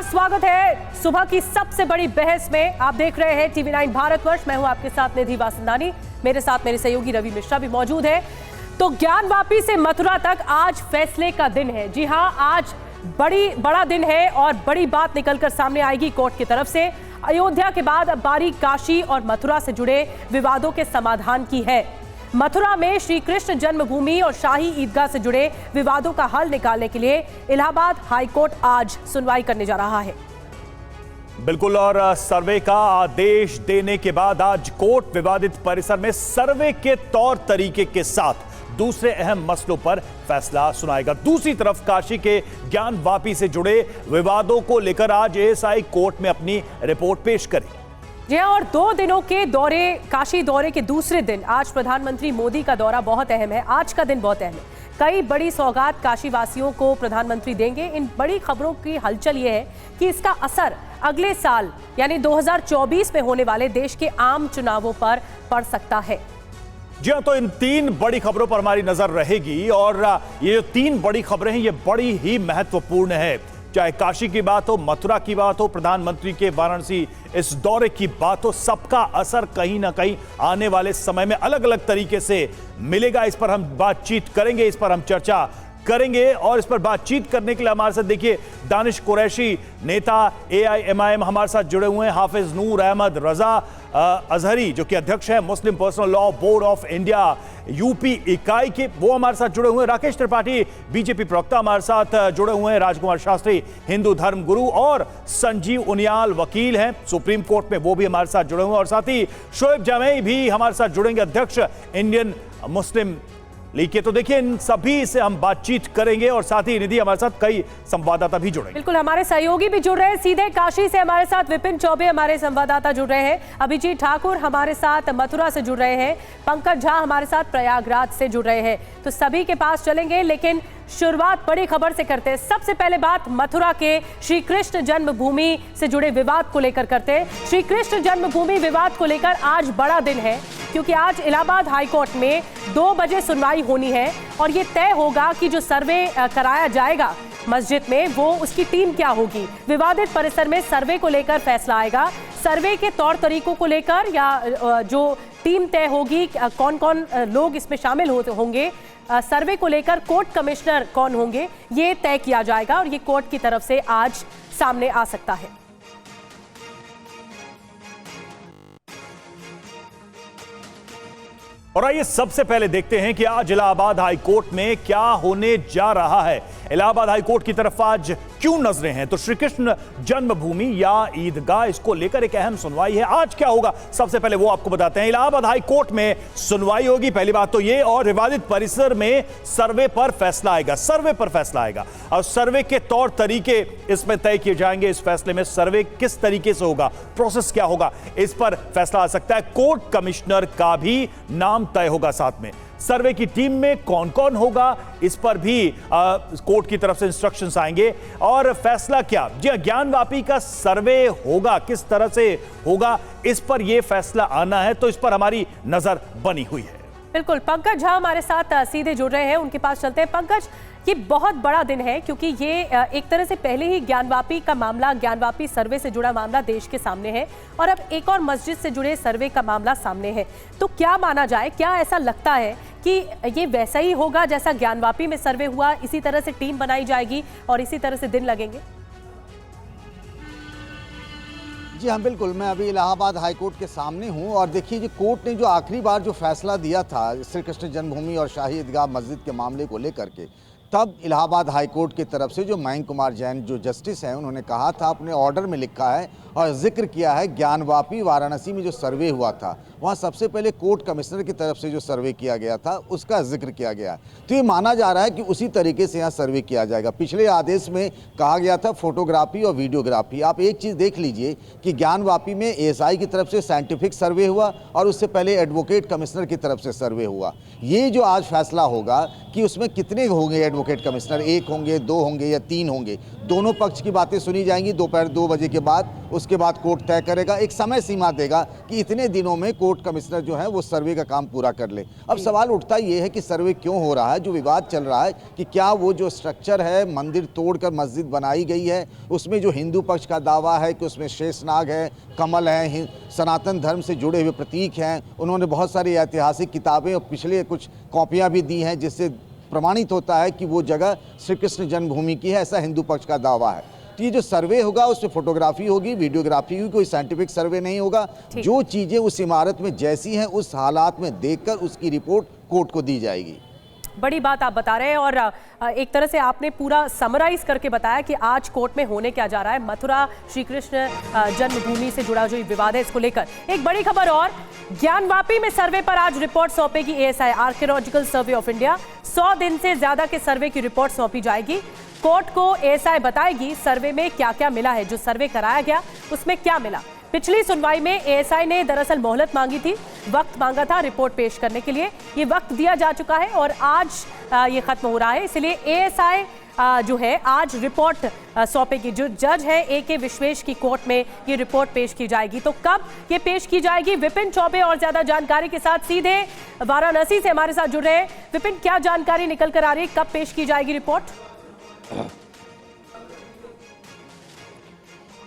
नमस्कार, स्वागत है सुबह की सबसे बड़ी बहस में। आप देख रहे हैं टीवी 9 भारतवर्ष। मैं हूं आपके साथ निधि वासंदानी, मेरे साथ मेरे सहयोगी रवि मिश्रा भी मौजूद है। तो ज्ञानवापी से मथुरा तक आज फैसले का दिन है। जी हां, आज बड़ा दिन है और बड़ी बात निकलकर सामने आएगी कोर्ट की तरफ से। अयोध्या के बाद अब बारी काशी और मथुरा से जुड़े विवादों के समाधान की है। मथुरा में श्री कृष्ण जन्मभूमि और शाही ईदगाह से जुड़े विवादों का हल निकालने के लिए इलाहाबाद हाईकोर्ट आज सुनवाई करने जा रहा है। बिल्कुल, और सर्वे का आदेश देने के बाद आज कोर्ट विवादित परिसर में सर्वे के तौर तरीके के साथ दूसरे अहम मसलों पर फैसला सुनाएगा। दूसरी तरफ काशी के ज्ञानवापी से जुड़े विवादों को लेकर आज एएसआई कोर्ट में अपनी रिपोर्ट पेश करेगी। जी हां, और 2 दिनों के काशी दौरे के दूसरे दिन आज प्रधानमंत्री मोदी का दौरा बहुत अहम है। आज का दिन बहुत अहम है। कई बड़ी सौगात काशी वासियों को प्रधानमंत्री देंगे। इन बड़ी खबरों की हलचल ये है कि इसका असर अगले साल यानी 2024 में होने वाले देश के आम चुनावों पर पड़ सकता है। जी हां, तो इन 3 बड़ी खबरों पर हमारी नजर रहेगी और ये जो 3 बड़ी खबरें हैं ये बड़ी ही महत्वपूर्ण है। चाहे काशी की बात हो, मथुरा की बात हो, प्रधानमंत्री के वाराणसी इस दौरे की बात हो, सबका असर कहीं ना कहीं आने वाले समय में अलग अलग तरीके से मिलेगा। इस पर हम बातचीत करेंगे, इस पर हम चर्चा करेंगे और इस पर बातचीत करने के लिए हमारे साथ देखिए दानिश कुरैशी, नेता एआईएमआईएम हमारे साथ जुड़े हुए हैं। हाफिज नूर अहमद रजा अजहरी जो कि अध्यक्ष है Muslim personal law board of India UP इकाई के, वो हमारे साथ जुड़े हुए हैं। राकेश त्रिपाठी बीजेपी प्रवक्ता हमारे साथ जुड़े हुए हैं। राजकुमार शास्त्री हिंदू धर्म गुरु और संजीव उनियाल वकील हैं सुप्रीम कोर्ट में, वो भी हमारे साथ जुड़े हुए हैं। और साथ ही शोएब जामई भी हमारे साथ जुड़ेंगे, अध्यक्ष इंडियन मुस्लिम लीग के। तो देखिए इन सभी से हम बातचीत करेंगे और साथ ही निधि हमारे साथ कई संवाददाता भी जुड़े। बिल्कुल, हमारे सहयोगी भी जुड़ रहे हैं। सीधे काशी से हमारे साथ विपिन चौबे हमारे संवाददाता जुड़ रहे हैं। अभिजीत ठाकुर हमारे साथ मथुरा से जुड़ रहे हैं। पंकज झा हमारे साथ प्रयागराज से जुड़ रहे हैं। तो सभी के पास चलेंगे, लेकिन शुरुआत बड़ी खबर से करते हैं। सबसे पहले बात मथुरा के श्री कृष्ण जन्मभूमि से जुड़े विवाद को लेकर करते हैं। श्री कृष्ण जन्मभूमि विवाद को लेकर आज बड़ा दिन है, क्योंकि आज इलाहाबाद हाईकोर्ट में 2 बजे सुनवाई होनी है और ये तय होगा कि जो सर्वे कराया जाएगा मस्जिद में वो उसकी टीम क्या होगी। विवादित परिसर में सर्वे को लेकर फैसला आएगा। सर्वे के तौर तरीकों को लेकर या जो टीम तय होगी, कौन कौन लोग इसमें शामिल होंगे, सर्वे को लेकर कोर्ट कमिश्नर कौन होंगे, ये तय किया जाएगा और ये कोर्ट की तरफ से आज सामने आ सकता है। और आइए सबसे पहले देखते हैं कि आज इलाहाबाद हाईकोर्ट में क्या होने जा रहा है। इलाहाबाद हाईकोर्ट की तरफ आज क्यों नजरें हैं? तो श्री कृष्ण जन्मभूमि या ईदगाह, इसको लेकर एक अहम सुनवाई है। आज क्या होगा सबसे पहले वो आपको बताते हैं। इलाहाबाद हाईकोर्ट में सुनवाई होगी, पहली बात तो ये, और विवादित परिसर में सर्वे पर फैसला आएगा। सर्वे पर फैसला आएगा और सर्वे के तौर तरीके इसमें तय किए जाएंगे। इस फैसले में सर्वे किस तरीके से होगा, प्रोसेस क्या होगा, इस पर फैसला आ सकता है। कोर्ट कमिश्नर का भी नाम तय होगा। साथ में सर्वे की टीम में कौन कौन होगा, इस पर भी कोर्ट की तरफ से इंस्ट्रक्शंस आएंगे। और फैसला क्या, जी ज्ञानवापी का सर्वे होगा, किस तरह से होगा, इस पर यह फैसला आना है। तो इस पर हमारी नजर बनी हुई है। बिल्कुल, पंकज झा हमारे साथ सीधे जुड़ रहे हैं, उनके पास चलते हैं। पंकज, ये बहुत बड़ा दिन है क्योंकि ये एक तरह से पहले ही ज्ञानवापी का मामला, ज्ञानवापी सर्वे से जुड़ा मामला देश के सामने है और अब एक और मस्जिद से जुड़े सर्वे का मामला सामने है। तो क्या माना जाए, क्या ऐसा लगता है कि ये वैसा ही होगा जैसा ज्ञानवापी में सर्वे हुआ, इसी तरह से टीम बनाई जाएगी और इसी तरह से दिन लगेंगे? जी हाँ, बिल्कुल। मैं अभी इलाहाबाद हाईकोर्ट के सामने हूँ और देखिए जो कोर्ट ने जो आखिरी बार जो फैसला दिया था श्री कृष्ण जन्मभूमि और शाही ईदगाह मस्जिद के मामले को लेकर के, तब इलाहाबाद हाईकोर्ट की तरफ से जो मयंक कुमार जैन जो जस्टिस हैं, उन्होंने कहा था, अपने ऑर्डर में लिखा है और जिक्र किया है, ज्ञानवापी वाराणसी में जो सर्वे हुआ था वहाँ सबसे पहले कोर्ट कमिश्नर की तरफ से जो सर्वे किया गया था उसका जिक्र किया गया। तो ये माना जा रहा है कि उसी तरीके से यहाँ सर्वे किया जाएगा। पिछले आदेश में कहा गया था फोटोग्राफी और वीडियोग्राफी। आप एक चीज़ देख लीजिए कि ज्ञानवापी में एएसआई की तरफ से साइंटिफिक सर्वे हुआ और उससे पहले एडवोकेट कमिश्नर की तरफ से सर्वे हुआ। ये जो आज फैसला होगा कि उसमें कितने होंगे एडवोकेट कमिश्नर, 1 होंगे, 2 होंगे या 3 होंगे, दोनों पक्ष की बातें सुनी जाएंगी दोपहर 2 बजे के बाद। उसके बाद कोर्ट तय करेगा, एक समय सीमा देगा कि इतने दिनों में कोर्ट कमिश्नर जो है वो सर्वे का काम पूरा कर ले। अब सवाल उठता ये है कि सर्वे क्यों हो रहा है, जो विवाद चल रहा है कि क्या वो जो स्ट्रक्चर है, मंदिर तोड़कर मस्जिद बनाई गई है, उसमें जो हिंदू पक्ष का दावा है कि उसमें शेषनाग है, कमल है, सनातन धर्म से जुड़े हुए प्रतीक हैं, उन्होंने बहुत सारी ऐतिहासिक किताबें और पिछले कुछ कॉपियां भी दी हैं जिससे प्रमाणित होता है कि वो जगह श्री कृष्ण जन्मभूमि की है, ऐसा हिंदू पक्ष का दावा है। तो ये जो सर्वे होगा उसमें फोटोग्राफी होगी, वीडियोग्राफी होगी, कोई साइंटिफिक सर्वे नहीं होगा। जो चीज़ें उस इमारत में जैसी हैं उस हालात में देखकर उसकी रिपोर्ट कोर्ट को दी जाएगी। बड़ी बात आप बता रहे हैं और एक तरह से आपने पूरा समराइज करके बताया कि आज कोर्ट में होने क्या जा रहा है। मथुरा श्री कृष्ण जन्मभूमि से जुड़ा जो विवाद है इसको लेकर एक बड़ी खबर और, ज्ञानवापी में सर्वे पर आज रिपोर्ट सौंपेगी ASI, archaeological survey of India. 100 दिन से ज्यादा के सर्वे की रिपोर्ट सौंपी जाएगी कोर्ट को। एएसआई बताएगी सर्वे में क्या क्या मिला है, जो सर्वे कराया गया उसमें क्या मिला। पिछली सुनवाई में एएसआई ने दरअसल मोहलत मांगी थी, वक्त मांगा था रिपोर्ट पेश करने के लिए। ये वक्त दिया जा चुका है और आज ये खत्म हो रहा है, इसलिए एएसआई जो है आज रिपोर्ट सौंपेगी। जो जज है AK विश्वेश की कोर्ट में ये रिपोर्ट पेश की जाएगी। तो कब ये पेश की जाएगी, विपिन चौबे और ज्यादा जानकारी के साथ सीधे वाराणसी से हमारे साथ जुड़ रहे हैं। विपिन, क्या जानकारी निकल कर आ रही है, कब पेश की जाएगी रिपोर्ट?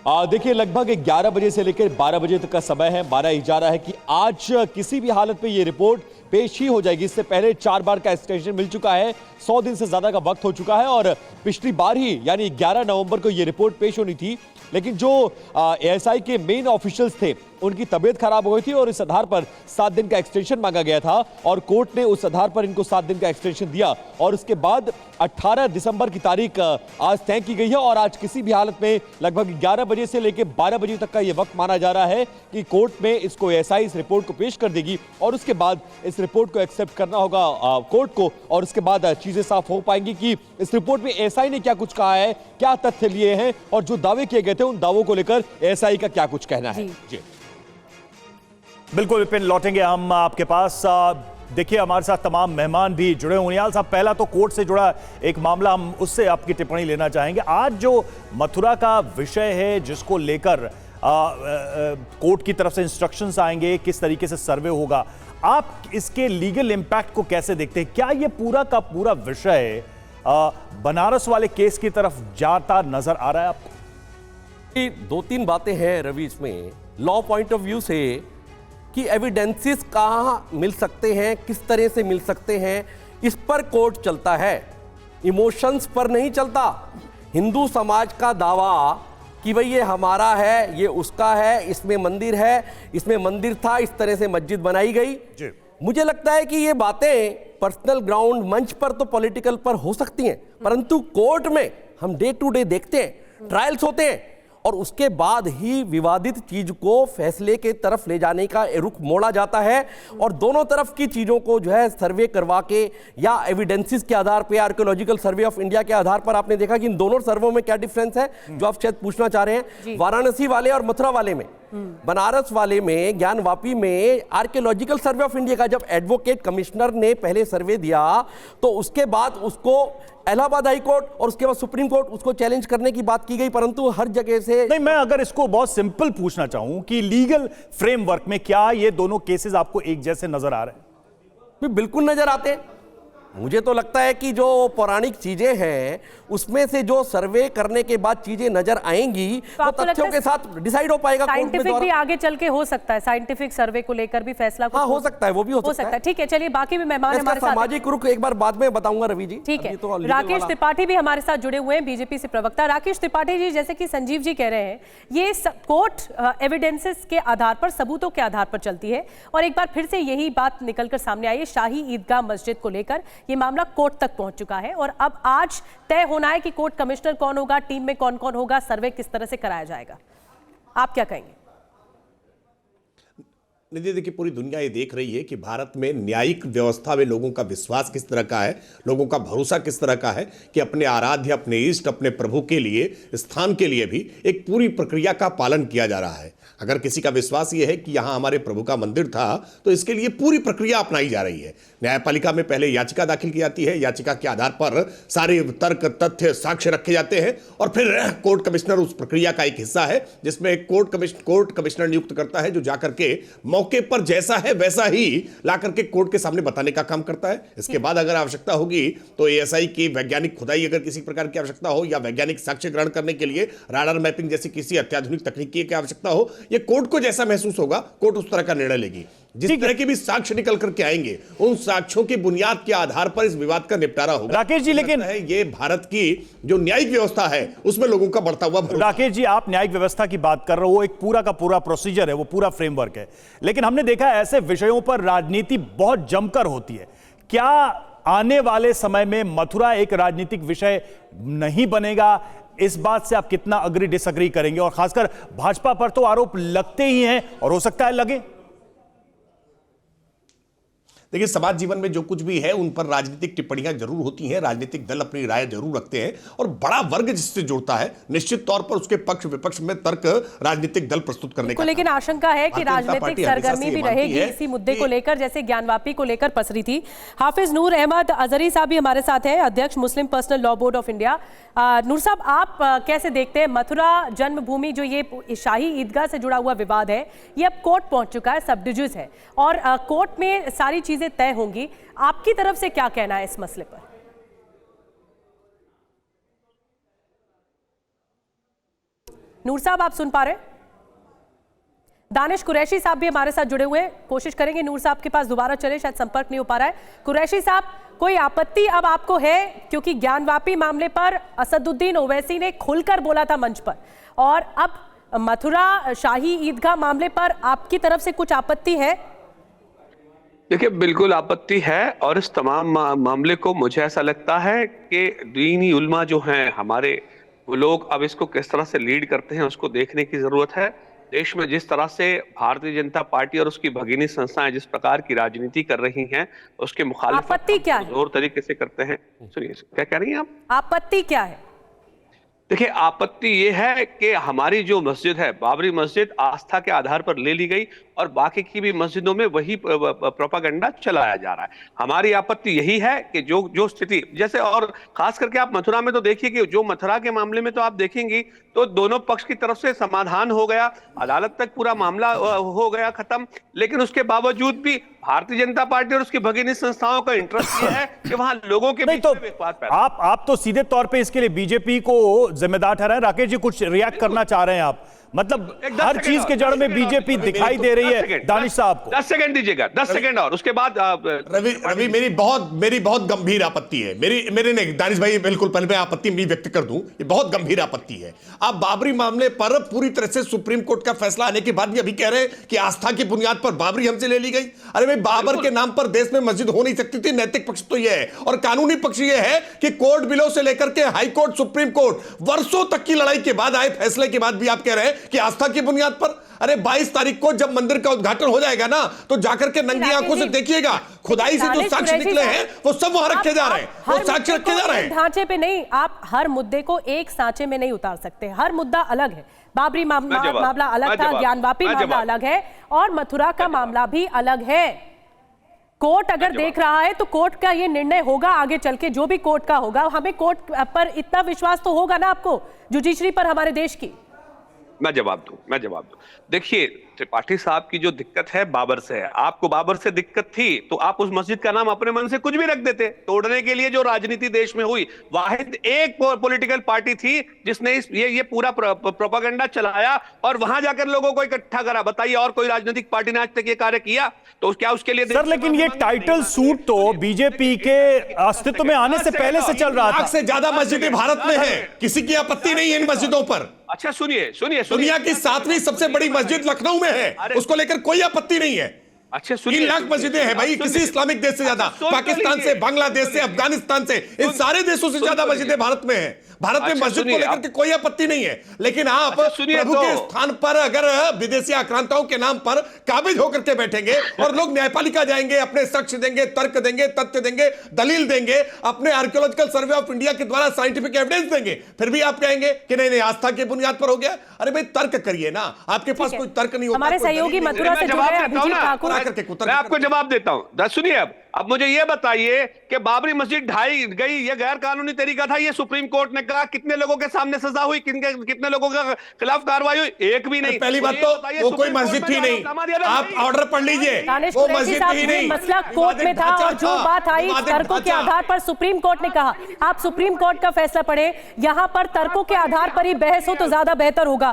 देखिए, लगभग 11 बजे से लेकर 12 बजे तक का समय है। माना जा रहा है कि आज किसी भी हालत में ये रिपोर्ट पेश ही हो जाएगी। इससे पहले 4 बार का एक्सटेंशन मिल चुका है, 100 दिन से ज्यादा का वक्त हो चुका है और पिछली बार ही यानी 11 नवंबर को ये रिपोर्ट पेश होनी थी, लेकिन जो एएसआई के मेन ऑफिशियल्स थे उनकी तबीयत खराब हो गई थी और इस आधार पर 7 दिन का एक्सटेंशन मांगा गया था और कोर्ट ने उस आधार पर इनको 7 दिन का एक्सटेंशन दिया और उसके बाद 18 दिसंबर की तारीख आज तय की गई है और आज किसी भी हालत में लगभग 11 बजे से लेकर 12 बजे तक का यह वक्त माना जा रहा है कि कोर्ट में इसको एएसआई इस रिपोर्ट को पेश कर देगी और उसके बाद इस रिपोर्ट को एक्सेप्ट करना होगा कोर्ट को और उसके बाद चीजें साफ हो पाएंगी कि इस रिपोर्ट में एएसआई ने क्या कुछ कहा है, क्या तथ्य लिए हैं और जो दावे किए गए थे उन दावों को लेकर एएसआई का क्या कुछ कहना है। जी बिल्कुल विपिन, लौटेंगे हम आपके पास। देखिए हमारे साथ तमाम मेहमान भी जुड़े हुए। उनियाल साहब, पहला तो कोर्ट से जुड़ा एक मामला, हम उससे आपकी टिप्पणी लेना चाहेंगे। आज जो मथुरा का विषय है जिसको लेकर कोर्ट की तरफ से इंस्ट्रक्शंस आएंगे, किस तरीके से सर्वे होगा, आप इसके लीगल इंपैक्ट को कैसे देखते हैं? क्या ये पूरा का पूरा विषय बनारस वाले केस की तरफ जाता नजर आ रहा है आपको? 2-3 बातें हैं रवि इसमें लॉ पॉइंट ऑफ व्यू से कि एविडेंसेस कहाँ मिल सकते हैं, किस तरह से मिल सकते हैं, इस पर कोर्ट चलता है, इमोशंस पर नहीं चलता। हिंदू समाज का दावा कि भाई ये हमारा है, ये उसका है, इसमें मंदिर है, इसमें मंदिर था, इस तरह से मस्जिद बनाई गई। मुझे लगता है कि ये बातें पर्सनल ग्राउंड मंच पर तो पॉलिटिकल पर हो सकती हैं, परंतु कोर्ट में हम डे टू डे देखते हैं, ट्रायल्स होते हैं और उसके बाद ही विवादित चीज को फैसले के तरफ ले जाने का रुख मोड़ा जाता है और दोनों तरफ की चीजों को जो है सर्वे करवा के या एविडेंसेस के आधार पे, आर्कियोलॉजिकल सर्वे ऑफ इंडिया के आधार पर आपने देखा कि इन दोनों सर्वों में क्या डिफरेंस है जो आप शायद पूछना चाह रहे हैं। वाराणसी वाले और मथुरा वाले में, बनारस वाले में, ज्ञानवापी में आर्कियोलॉजिकल सर्वे ऑफ इंडिया का जब एडवोकेट कमिश्नर ने पहले सर्वे दिया तो उसके बाद उसको इलाहाबाद हाई कोर्ट और उसके बाद सुप्रीम कोर्ट उसको चैलेंज करने की बात की गई, परंतु हर जगह से नहीं। मैं अगर इसको बहुत सिंपल पूछना चाहूं कि लीगल फ्रेमवर्क में क्या ये दोनों केसेस आपको एक जैसे नजर आ रहे हैं? बिल्कुल नजर आते हैं। मुझे तो लगता है कि जो पौराणिक चीजें हैं उसमें से जो सर्वे करने के बाद चीजें नजर आएंगी तो वो तथ्यों के साथ डिसाइड हो पाएगा। साइंटिफिक भी आगे चल के हो सकता है, साइंटिफिक सर्वे को लेकर भी फैसला हाँ हो सकता है, वो भी हो सकता है। ठीक है, चलिए बाकी भी मेहमान हमारे साथ, सामाजिक रुख एक बार बाद में बताऊंगा रवि जी। ठीक है, तो राकेश त्रिपाठी भी हमारे साथ जुड़े हुए हैं, बीजेपी से प्रवक्ता। राकेश त्रिपाठी जी, जैसे कि संजीव जी कह रहे हैं, ये कोर्ट एविडेंसेस के आधार पर, सबूतों के आधार पर चलती है और एक बार फिर से यही बात निकलकर सामने आई है शाही ईदगाह मस्जिद को लेकर। ये मामला कोर्ट तक पहुंच चुका है और अब आज तय होना है कि कोर्ट कमिश्नर कौन होगा, टीम में कौन कौन होगा, सर्वे किस तरह से कराया जाएगा। आप क्या कहेंगे? निधि, देखिए पूरी दुनिया ये देख रही है कि भारत में न्यायिक व्यवस्था में लोगों का विश्वास किस तरह का है, लोगों का भरोसा किस तरह का है कि अपने आराध्य, अपने इष्ट, अपने प्रभु के लिए, स्थान के लिए भी एक पूरी प्रक्रिया का पालन किया जा रहा है। अगर किसी का विश्वास ये है कि यहाँ हमारे प्रभु का मंदिर था तो इसके लिए पूरी प्रक्रिया अपनाई जा रही है। न्यायपालिका में पहले याचिका दाखिल की जाती है, याचिका के आधार पर सारे तर्क, तथ्य, साक्ष्य रखे जाते हैं और फिर कोर्ट कमिश्नर उस प्रक्रिया का एक हिस्सा है जिसमें एक कोर्ट कमिश्नर नियुक्त करता है जो जाकर के मौके पर जैसा है वैसा ही ला करके कोर्ट के सामने बताने का काम करता है। इसके बाद अगर आवश्यकता होगी तो एएसआई की वैज्ञानिक खुदाई, अगर किसी प्रकार की आवश्यकता हो या वैज्ञानिक साक्ष्य ग्रहण करने के लिए राडार मैपिंग जैसी किसी अत्याधुनिक तकनीकी की आवश्यकता हो, ये कोर्ट को जैसा महसूस होगा कोर्ट उस तरह का निर्णय लेगी। जिस तरह के भी साक्ष्य निकल करके आएंगे उन साक्ष्यों की बुनियाद के आधार पर इस विवाद का निपटारा होगा। राकेश जी, लेकिन ये भारत की जो न्यायिक व्यवस्था है उसमें लोगों का बढ़ता हुआ भरोसा। राकेश जी, आप न्यायिक व्यवस्था की बात कर रहे हो, वो एक पूरा का पूरा प्रोसीजर है, वो पूरा फ्रेमवर्क है, लेकिन हमने देखा है ऐसे विषयों पर राजनीति बहुत जमकर होती है। क्या आने वाले समय में मथुरा एक राजनीतिक विषय नहीं बनेगा? इस बात से आप कितना अग्री डिसअग्री करेंगे? और खासकर भाजपा पर तो आरोप लगते ही हैं और हो सकता है लगे। देखिए, समाज जीवन में जो कुछ भी है उन पर राजनीतिक टिप्पणियां जरूर होती हैं, राजनीतिक दल अपनी राय जरूर रखते हैं और बड़ा वर्ग जिससे जुड़ता है निश्चित तौर पर उसके पक्ष विपक्ष में तर्क राजनीतिक दल प्रस्तुत करने का। लेकिन आशंका है कि राजनीतिक सरगर्मी भी रहेगी इसी मुद्दे को लेकर, जैसे ज्ञानवापी को लेकर पसरी थी। हाफिज नूर अहमद अजहरी साहब भी हमारे साथ हैं, अध्यक्ष Muslim personal law board of India. Noor साहब, आप कैसे देखते हैं मथुरा जन्मभूमि, जो ये शाही ईदगाह से जुड़ा हुआ विवाद है, ये अब कोर्ट पहुंच चुका है, सब डिविजन है और कोर्ट में सारी चीजें तय होंगी। आपकी तरफ से क्या कहना है इस मसले पर? नूर साहब, आप सुन पा रहे हैं? दानिश कुरैशी साहब भी हमारे साथ जुड़े हुए हैं, कोशिश करेंगे नूर साहब के पास दोबारा चले, शायद संपर्क नहीं हो पा रहा है। कुरैशी साहब, कोई आपत्ति अब आपको है? क्योंकि ज्ञानवापी मामले पर असदुद्दीन ओवैसी ने खुलकर बोला था मंच पर, और अब मथुरा शाही ईदगाह मामले पर आपकी तरफ से कुछ आपत्ति है? देखिए, बिल्कुल आपत्ति है और इस तमाम मामले को मुझे ऐसा लगता है कि दीनी उल्मा जो हैं हमारे, वो लोग अब इसको किस तरह से लीड करते हैं उसको देखने की जरूरत है। देश में जिस तरह से भारतीय जनता पार्टी और उसकी भगिनी संस्थाएं जिस प्रकार की राजनीति कर रही हैं, उसके मुखालिफ आपत्ति क्या है? जोर तरीके से करते हैं। सुनिए, क्या कह रही हैं आप? आपत्ति क्या है? देखिए, आपत्ति ये है कि हमारी जो मस्जिद है, बाबरी मस्जिद, आस्था के आधार पर ले ली गई और बाकी की भी मस्जिदों में वही प्रोपागेंडा चलाया जा रहा है। हमारी आपत्ति यही है कि जो स्थिति जैसे, और खास करके आप मथुरा में तो देखिए कि जो मथुरा के मामले में तो आप देखेंगी तो दोनों पक्ष की तरफ से समाधान हो गया, अदालत तक पूरा मामला हो गया खत्म, लेकिन उसके बावजूद भी भारतीय जनता पार्टी और उसकी भगिनी संस्थाओं का इंटरेस्ट ये है कि वहां लोगों के बीच में विवाद पैदा। आप तो सीधे तौर पे इसके लिए बीजेपी को जिम्मेदार ठहराए। राकेश जी, कुछ रिएक्ट करना चाह रहे हैं आप? मतलब हर चीज के जड़ में बीजेपी दिखाई दे रही है दानिश साहब को। 10 सेकंड दीजिएगा, 10 सेकंड और उसके बाद रवि, मेरी बहुत गंभीर आपत्ति है। मेरे नहीं, दानिश भाई, बिल्कुल पहले मैं आपत्ति नहीं व्यक्त कर दूं, ये बहुत गंभीर आपत्ति है। आप बाबरी मामले पर पूरी तरह से सुप्रीम कोर्ट का फैसला आने के बाद भी अभी कह रहे हैं कि आस्था की बुनियाद पर बाबरी हमसे ले ली गई। अरे भाई, बाबर के नाम पर देश में मस्जिद हो नहीं सकती थी। नैतिक पक्ष तो यह है और कानूनी पक्ष यह है कि कोर्ट बिलों से लेकर के हाई कोर्ट, सुप्रीम कोर्ट, वर्षों तक की लड़ाई के बाद आए फैसले के बाद भी आप कह रहे हैं कि आस्था की बुनियाद पर। अरे 22 तारीख को जब मंदिर का उद्घाटन हो जाएगा ना, तो जाकर के नंगी आंखों से देखिएगा, खुदाई से जो साक्ष्य निकले हैं वो सब वहां रखे जा रहे हैं, वो साक्ष्य रखे जा रहे हैं। ढांचे पे नहीं, आप हर मुद्दे को एक सांचे में नहीं उतार सकते, हर मुद्दा अलग है। बाबरी मामला अलग था, ज्ञानवापी मामला अलग है और मथुरा का मामला भी अलग है। कोर्ट अगर देख रहा है तो कोर्ट का ये निर्णय होगा आगे चल के, जो भी कोर्ट का होगा। हमें कोर्ट पर इतना विश्वास तो होगा ना आपको, जुडिशरी पर हमारे देश की। मैं जवाब दूं। देखिए, त्रिपाठी साहब की जो दिक्कत है बाबर से है। आपको बाबर से दिक्कत थी तो आप उस मस्जिद का नाम अपने मन से कुछ भी रख देते। तोड़ने के लिए जो राजनीति देश में हुई, वाहिद एक पॉलिटिकल पार्टी थी जिसने ये पूरा प्रोपेगेंडा चलाया और वहां जाकर लोगों को इकट्ठा करा। बताइए, और कोई राजनीतिक पार्टी ने आज तक ये कार्य किया? तो क्या उसके लिए सर, लेकिन ये टाइटल सूट तो बीजेपी के अस्तित्व में आने से पहले से चल रहा था। 1 लाख से ज्यादा मस्जिदें भारत में है, किसी की आपत्ति नहीं है इन मस्जिदों पर। अच्छा, सुनिए, दुनिया की 7वीं सबसे बड़ी मस्जिद लखनऊ में है, उसको लेकर कोई आपत्ति नहीं है। अच्छा, 3 लाख मस्जिदें हैं भाई, किसी इस्लामिक देश से ज्यादा, पाकिस्तान से, बांग्लादेश से, अफगानिस्तान से, इन सारे देशों से ज्यादा मस्जिदें भारत में हैं। भारत में अच्छा, मस्जिद को सुनिए, लेकर के कोई आपत्ति नहीं है, लेकिन आप अच्छा, सुनिए प्रभु तो। के स्थान पर अगर विदेशी आक्रांताओं के नाम पर काबिज होकर के बैठेंगे और लोग न्यायपालिका जाएंगे, अपने साक्ष्य देंगे, तर्क देंगे, तथ्य देंगे, दलील देंगे, अपने आर्कियोलॉजिकल सर्वे ऑफ इंडिया के द्वारा साइंटिफिक एविडेंस देंगे, फिर भी आप कहेंगे कि नहीं नहीं आस्था की बुनियाद पर हो गया। अरे भाई तर्क करिए ना, आपके पास कोई तर्क नहीं होता, हमारे कोई सहयोगी दलील नहीं मथुरा से मैं जुड़े जवाब हैं देता हूं अभिजीत ना। ठाकुर। करके कुतर्क मैं आपको जवाब देता हूं। सुनिए, अब मुझे यह बताइए कि बाबरी मस्जिद ढाई गई, यह गैर कानूनी तरीका था, यह सुप्रीम कोर्ट ने कहा। कितने लोगों के सामने सजा हुई, कितने लोगों के खिलाफ कार्रवाई हुई? एक भी नहीं। पहली बात तो वो कोई मस्जिद थी नहीं, आप ऑर्डर पढ़ लीजिए, दानिश वो कुरैशी मस्जिद साहब, ही ये नहीं, मसला कोर्ट में था और जो बात आई तर्कों के आधार पर सुप्रीम कोर्ट ने कहा। आप सुप्रीम कोर्ट का फैसला पढ़े, यहाँ पर तर्कों के आधार पर ही बहस हो तो ज्यादा बेहतर होगा।